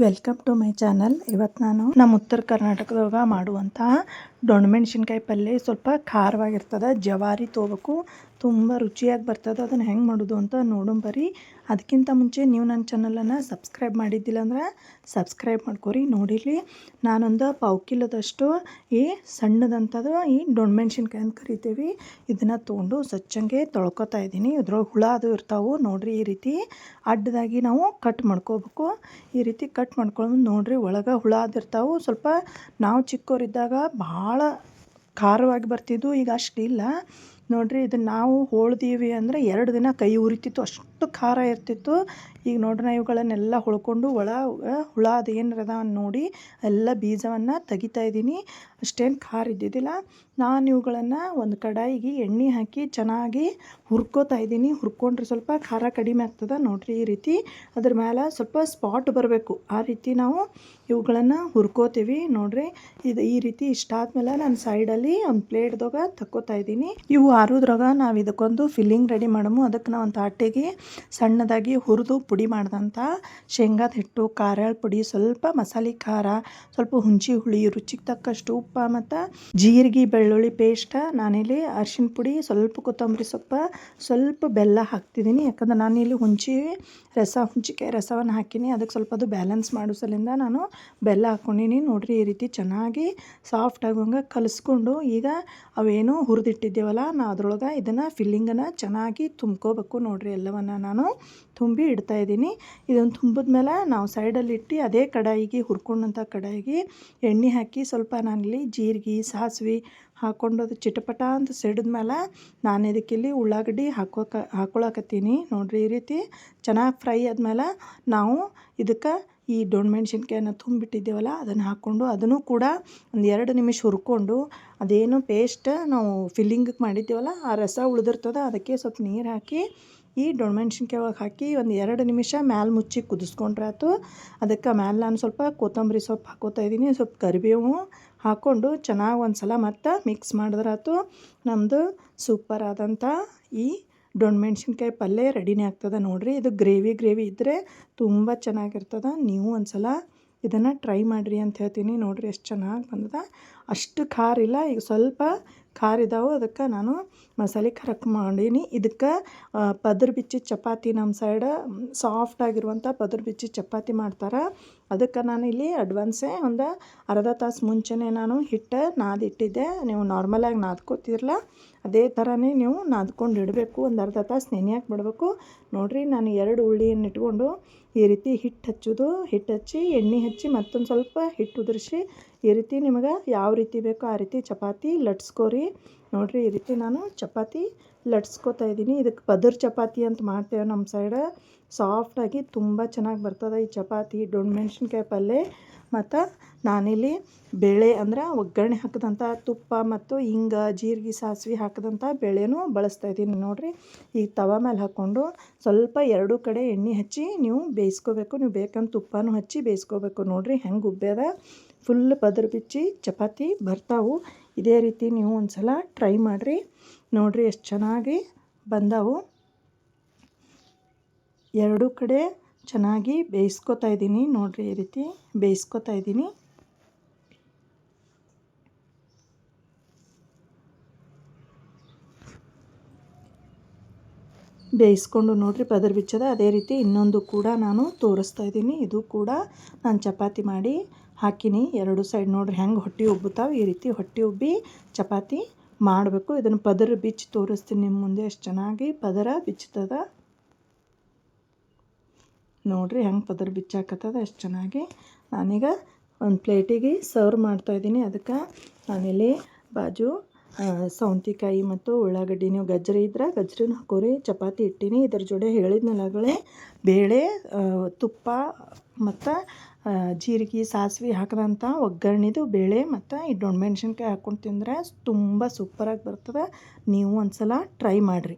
Welcome to my channel. ಇವತ್ತು ನಾನು ನಮ್ಮ ಉತ್ತರ ಕರ್ನಾಟಕದಾಗ ಮಾಡುವಂತಹ ದೊಣ್ಣಮೆಣ್ಸಿನ್ಕಾಯಿ ಪಲ್ಯ ಸ್ವಲ್ಪ ಖಾರವಾಗಿರ್ತದೆ. ಜವಾರಿ ತೊಗೋಬೇಕು, ತುಂಬ ರುಚಿಯಾಗಿ ಬರ್ತದೆ. ಅದನ್ನು ಹೆಂಗೆ ಮಾಡೋದು ಅಂತ ನೋಡೋಣ ಬರ್ರಿ. ಅದಕ್ಕಿಂತ ಮುಂಚೆ ನೀವು ನನ್ನ ಚಾನಲನ್ನು ಸಬ್ಸ್ಕ್ರೈಬ್ ಮಾಡಿದ್ದಿಲ್ಲ ಅಂದ್ರೆ ಸಬ್ಸ್ಕ್ರೈಬ್ ಮಾಡ್ಕೊರಿ. ನೋಡಿರಿ, ನಾನೊಂದು ಪಾವು ಕಿಲೋದಷ್ಟು ಈ ಸಣ್ಣದಂಥದ್ದು ಈ ದೊಣ್ಣಮೆಣ್ಸಿನ್ಕಾಯಿ ಅಂತ ಕರಿತೀವಿ, ಇದನ್ನು ತೊಗೊಂಡು ಸ್ವಚ್ಛಂಗೆ ತೊಳ್ಕೊತಾ ಇದ್ದೀನಿ. ಇದ್ರೊಳಗೆ ಹುಳ ಅದು ಇರ್ತಾವೆ ನೋಡಿರಿ. ಈ ರೀತಿ ಅಡ್ಡದಾಗಿ ನಾವು ಕಟ್ ಮಾಡ್ಕೋಬೇಕು. ಈ ರೀತಿ ಕಟ್ ಮಾಡ್ಕೊಂಡು ನೋಡಿರಿ, ಒಳಗೆ ಹುಳ ಅದಿರ್ತಾವೆ. ಸ್ವಲ್ಪ ನಾವು ಚಿಕ್ಕವರಿದ್ದಾಗ ಭಾಳ ಖಾರವಾಗಿ ಬರ್ತಿದ್ವು, ಈಗ ಅಷ್ಟಿಲ್ಲ ನೋಡಿರಿ. ಇದನ್ನು ನಾವು ಹೋಳ್ದೀವಿ ಅಂದರೆ 2 ದಿನ ಕೈ ಉರಿತಿತ್ತು, ಅಷ್ಟು ಖಾರ ಇರ್ತಿತ್ತು. ಈಗ ನೋಡ್ರಿ, ಇವುಗಳನ್ನೆಲ್ಲ ಹುಳ್ಕೊಂಡು ಹುಳ ಅದು ಏನರದ ನೋಡಿ ಎಲ್ಲ ಬೀಜವನ್ನು ತೆಗಿತಾ ಇದ್ದೀನಿ. ಅಷ್ಟೇನು ಖಾರ ಇದ್ದಿದ್ದಿಲ್ಲ. ನಾನು ಇವುಗಳನ್ನು ಒಂದು ಕಡಾಯಿಗೆ ಎಣ್ಣೆ ಹಾಕಿ ಚೆನ್ನಾಗಿ ಹುರ್ಕೋತಾ ಇದ್ದೀನಿ. ಹುರ್ಕೊಂಡ್ರೆ ಸ್ವಲ್ಪ ಖಾರ ಕಡಿಮೆ ಆಗ್ತದೆ ನೋಡಿರಿ. ಈ ರೀತಿ ಅದ್ರ ಮೇಲೆ ಸ್ವಲ್ಪ ಸ್ಪಾಟ್ ಬರಬೇಕು, ಆ ರೀತಿ ನಾವು ಇವುಗಳನ್ನು ಹುರ್ಕೋತೀವಿ ನೋಡಿರಿ. ಇದು ಈ ರೀತಿ ಇಷ್ಟ ಆದಮೇಲೆ ನಾನು ಸೈಡಲ್ಲಿ ಒಂದು ಪ್ಲೇಟ್ದಾಗ ತಕ್ಕೋತಾ ಇದ್ದೀನಿ. ಇವು ಆರೋದ್ರಾಗ ನಾವು ಇದಕ್ಕೊಂದು ಫಿಲ್ಲಿಂಗ್ ರೆಡಿ ಮಾಡಮು. ಅದಕ್ಕೆ ನಾವು ಒಂದು ತಾಟಿಗೆ ಸಣ್ಣದಾಗಿ ಹುರಿದು ಪುಡಿ ಮಾಡಿದಂಥ ಶೇಂಗಾದ ಹಿಟ್ಟು, ಖಾರ ಪುಡಿ, ಸ್ವಲ್ಪ ಮಸಾಲೆ ಖಾರ, ಸ್ವಲ್ಪ ಹುಣಸೆ ಹುಳಿ, ರುಚಿಗೆ ತಕ್ಕಷ್ಟು ಉಪ್ಪು ಮತ್ತು ಜೀರಿಗೆ ಬೆಳ್ಳುಳ್ಳಿ ಪೇಸ್ಟ್, ನಾನಿಲ್ಲಿ ಅರಿಶಿನ ಪುಡಿ, ಸ್ವಲ್ಪ ಕೊತ್ತಂಬರಿ ಸೊಪ್ಪು, ಸ್ವಲ್ಪ ಬೆಲ್ಲ ಹಾಕ್ತಿದ್ದೀನಿ. ಯಾಕಂದ್ರೆ ನಾನಿಲ್ಲಿ ಹುಂಚಿಕಾಯಿ ರಸವನ್ನು ಹಾಕಿನಿ, ಅದಕ್ಕೆ ಸ್ವಲ್ಪ ಅದು ಬ್ಯಾಲೆನ್ಸ್ ಮಾಡೋ ಸಲಿಂದ ನಾನು ಬೆಲ್ಲ ಹಾಕ್ಕೊಂಡಿನಿ ನೋಡಿರಿ. ಈ ರೀತಿ ಚೆನ್ನಾಗಿ ಸಾಫ್ಟ್ ಆಗೋಂಗೆ ಕಲಿಸ್ಕೊಂಡು ಈಗ ಅವೇನು ಹುರಿದಿಟ್ಟಿದ್ದೇವಲ್ಲ ನಾವು ಅದ್ರೊಳಗೆ ಇದನ್ನು ಫಿಲ್ಲಿಂಗನ್ನು ಚೆನ್ನಾಗಿ ತುಂಬ್ಕೋಬೇಕು ನೋಡಿರಿ. ಎಲ್ಲವನ್ನು ನಾನು ತುಂಬಿ ಇಡ್ತಾಯಿದ್ದೀನಿ. ಇದನ್ನು ತುಂಬಿದ್ಮೇಲೆ ನಾವು ಸೈಡಲ್ಲಿ ಇಟ್ಟು ಅದೇ ಕಡಾಯಿಗೆ ಹುರ್ಕೊಂಡಂಥ ಕಡಾಯಿಗೆ ಎಣ್ಣೆ ಹಾಕಿ ಸ್ವಲ್ಪ ನಾನಿಲ್ಲಿ ಜೀರಿಗೆ ಸಾಸಿವೆ ಹಾಕ್ಕೊಂಡು ಅದು ಚಿಟಪಟ ಅಂತ ಸಿಡಿದ್ಮೇಲೆ ನಾನು ಇದಕ್ಕಿಲ್ಲಿ ಉಳ್ಳಾಗಡ್ಡಿ ಹಾಕ್ಕೊಳಕತ್ತೀನಿ ನೋಡಿರಿ. ಈ ರೀತಿ ಚೆನ್ನಾಗಿ ಫ್ರೈ ಆದಮೇಲೆ ನಾವು ಇದಕ್ಕೆ ಈ ದೊಣ್ಣಮೆಣ್ಸಿನ್ಕಾಯಿನ ತುಂಬಿಟ್ಟಿದ್ದೇವಲ್ಲ ಅದನ್ನು ಹಾಕ್ಕೊಂಡು ಅದನ್ನು ಕೂಡ ಒಂದು 2 ನಿಮಿಷ ಹುರ್ಕೊಂಡು ಅದೇನು ಪೇಸ್ಟ್ ನಾವು ಫಿಲ್ಲಿಂಗಿಗೆ ಮಾಡಿದ್ದೇವಲ್ಲ ಆ ರಸ ಉಳಿದಿರ್ತದೆ, ಅದಕ್ಕೆ ಸ್ವಲ್ಪ ನೀರು ಹಾಕಿ ಈ ದೊಣ್ಣಮೆಣ್ಸಿನ್ಕಾಯಿ ಒಳಗೆ ಹಾಕಿ ಒಂದು 2 ನಿಮಿಷ ಮ್ಯಾಲೆ ಮುಚ್ಚಿ ಕುದಿಸ್ಕೊಂಡ್ರೆ ಆಯ್ತು. ಅದಕ್ಕೆ ಮ್ಯಾಲೆ ನಾನು ಸ್ವಲ್ಪ ಕೊತ್ತಂಬರಿ ಸೊಪ್ಪು ಹಾಕೋತಾ ಇದ್ದೀನಿ, ಸ್ವಲ್ಪ ಕರಿಬೇವು ಹಾಕ್ಕೊಂಡು ಚೆನ್ನಾಗಿ ಒಂದು ಸಲ ಮತ್ತೆ ಮಿಕ್ಸ್ ಮಾಡಿದ್ರೆ ಆಯ್ತು. ನಮ್ಮದು ಸೂಪರ್ ಆದಂಥ ಈ ದೊಣ್ಣಮೆಣ್ಸಿನ್ಕಾಯಿ ಪಲ್ಯ ರೆಡಿನೇ ಆಗ್ತದೆ ನೋಡಿರಿ. ಇದು ಗ್ರೇವಿ ಇದ್ದರೆ ತುಂಬ ಚೆನ್ನಾಗಿರ್ತದೆ. ನೀವು ಒಂದು ಸಲ ಇದನ್ನು ಟ್ರೈ ಮಾಡಿರಿ ಅಂತ ಹೇಳ್ತೀನಿ. ನೋಡಿರಿ ಎಷ್ಟು ಚೆನ್ನಾಗಿ ಬಂದದ. ಅಷ್ಟು ಖಾರ ಇಲ್ಲ, ಈಗ ಸ್ವಲ್ಪ ಖಾರ ಇದ್ದಾವೆ, ಅದಕ್ಕೆ ನಾನು ಮಸಾಲೆ ಖಾರಕ್ಕೆ ಮಾಡೀನಿ. ಇದಕ್ಕೆ ಪದರ್ ಬಿಚ್ಚಿ ಚಪಾತಿ ನಮ್ಮ ಸೈಡ್ ಸಾಫ್ಟಾಗಿರುವಂಥ ಪದರ್ ಬಿಚ್ಚಿ ಚಪಾತಿ ಮಾಡ್ತಾರೆ. ಅದಕ್ಕೆ ನಾನು ಇಲ್ಲಿ ಅಡ್ವಾನ್ಸೇ ಒಂದು ಅರ್ಧ ತಾಸು ಮುಂಚೆನೇ ನಾನು ಹಿಟ್ಟು ನಾದಿಟ್ಟಿದ್ದೆ. ನೀವು ನಾರ್ಮಲಾಗಿ ನಾದ್ಕೋತಿರಲ್ಲ ಅದೇ ಥರನೇ ನೀವು ನಾದ್ಕೊಂಡು ಇಡಬೇಕು. ಒಂದು ಅರ್ಧ ತಾಸು ನೆನೆಯಕ್ಕೆ ಬಿಡಬೇಕು ನೋಡಿರಿ. ನಾನು 2 ಉಳ್ಳಿಯನ್ನು ಇಟ್ಕೊಂಡು ಈ ರೀತಿ ಹಿಟ್ಟು ಹಚ್ಚಿ ಎಣ್ಣೆ ಹಚ್ಚಿ ಮತ್ತೊಂದು ಸ್ವಲ್ಪ ಹಿಟ್ಟು ಉದುರಿಸಿ ಈ ರೀತಿ ನಿಮಗೆ ಯಾವ ರೀತಿ ಬೇಕೋ ಆ ರೀತಿ ಚಪಾತಿ ಲಟ್ಸ್ಕೋರಿ ನೋಡಿರಿ. ಈ ರೀತಿ ನಾನು ಚಪಾತಿ ಲಟ್ಸ್ಕೋತಾ ಇದ್ದೀನಿ. ಇದಕ್ಕೆ ಪದರ್ ಚಪಾತಿ ಅಂತ ಮಾಡ್ತೇವೆ ನಮ್ಮ ಸೈಡ್. ಸಾಫ್ಟಾಗಿ ತುಂಬ ಚೆನ್ನಾಗಿ ಬರ್ತದೆ ಈ ಚಪಾತಿ ದೊಣ್ಣಮೆಣ್ಸಿನ್ಕಾಯಿ ಪಲ್ಯ. ಮತ್ತು ನಾನಿಲ್ಲಿ ಬೇಳೆ ಅಂದರೆ ಒಗ್ಗರಣೆ ಹಾಕಿದಂಥ ತುಪ್ಪ ಮತ್ತು ಹಿಂಗೆ ಜೀರಿಗೆ ಸಾಸಿವೆ ಹಾಕಿದಂಥ ಬೇಳೆನೂ ಬಳಸ್ತಾಯಿದ್ದೀನಿ ನೋಡಿರಿ. ಈಗ ತವ ಮೇಲೆ ಹಾಕ್ಕೊಂಡು ಸ್ವಲ್ಪ 2 ಕಡೆ ಎಣ್ಣೆ ಹಚ್ಚಿ ನೀವು ಬೇಯಿಸ್ಕೋಬೇಕು. ನೀವು ಬೇಕಂತ ತುಪ್ಪನೂ ಹಚ್ಚಿ ಬೇಯಿಸ್ಕೋಬೇಕು ನೋಡಿರಿ. ಹೆಂಗೆ ಉಬ್ಬ್ಯದ ಫುಲ್ ಪದರ್ ಬಿಚ್ಚಿ ಚಪಾತಿ ಬರ್ತಾವೆ. ಇದೇ ರೀತಿ ನೀವು ಒಂದು ಸಲ ಟ್ರೈ ಮಾಡಿರಿ ನೋಡಿರಿ. ಎಷ್ಟು ಚೆನ್ನಾಗಿ ಬಂದವು. 2 ಕಡೆ ಚೆನ್ನಾಗಿ ಬೇಯಿಸ್ಕೊತಾ ಇದ್ದೀನಿ ನೋಡಿರಿ. ಈ ರೀತಿ ಬೇಯಿಸ್ಕೊತಾ ಇದ್ದೀನಿ. ಬೇಯಿಸ್ಕೊಂಡು ನೋಡಿರಿ ಪದರ್ ಬಿಚ್ಚದ. ಅದೇ ರೀತಿ ಇನ್ನೊಂದು ಕೂಡ ನಾನು ತೋರಿಸ್ತಾ ಇದ್ದೀನಿ. ಇದು ಕೂಡ ನಾನು ಚಪಾತಿ ಮಾಡಿ ಹಾಕಿನಿ 2 ಸೈಡ್ ನೋಡಿರಿ ಹೆಂಗೆ ಹೊಟ್ಟೆ ಉಬ್ಬುತ್ತಾವೆ. ಈ ರೀತಿ ಹೊಟ್ಟೆ ಉಬ್ಬಿ ಚಪಾತಿ ಮಾಡಬೇಕು. ಇದನ್ನು ಪದರ ಬಿಚ್ಚಿ ತೋರಿಸ್ತೀನಿ ನಿಮ್ಮ ಮುಂದೆ ಎಷ್ಟು ಚೆನ್ನಾಗಿ ಪದರ ಬಿಚ್ಚುತ್ತದ ನೋಡಿರಿ. ಹೆಂಗೆ ಪದರ ಬಿಚ್ಚಾಕತ್ತದ ಎಷ್ಟು ಚೆನ್ನಾಗಿ. ನಾನೀಗ ಒಂದು ಪ್ಲೇಟಿಗೆ ಸರ್ವ್ ಮಾಡ್ತಾಯಿದ್ದೀನಿ. ಅದಕ್ಕೆ ನಾನಿಲ್ಲಿ ಬಾಜು ಸೌಂತಿಕಾಯಿ ಮತ್ತು ಉಳ್ಳಾಗಡ್ಡಿ, ನೀವು ಗಜ್ಜರಿ ಇದ್ರೆ ಗಜ್ಜರಿನ ಹಾಕೋರಿ. ಚಪಾತಿ ಇಟ್ಟಿನಿ. ಇದ್ರ ಜೋಡಿ ಹೇಳಿದ್ನಲ್ಲಗಳೇ ಬೇಳೆ, ತುಪ್ಪ ಮತ್ತು ಜೀರಿಗೆ ಸಾಸಿವೆ ಹಾಕಿದಂಥ ಒಗ್ಗರಣೆದು ಬೇಳೆ ಮತ್ತು ಈ ದೊಣ್ಣಮೆಣ್ಸಿನ್ಕಾಯಿ ಹಾಕ್ಕೊಂಡು ತಿಂದರೆ ತುಂಬ ಸೂಪರಾಗಿ ಬರ್ತದೆ. ನೀವು ಒಂದು ಸಲ ಟ್ರೈ ಮಾಡಿರಿ.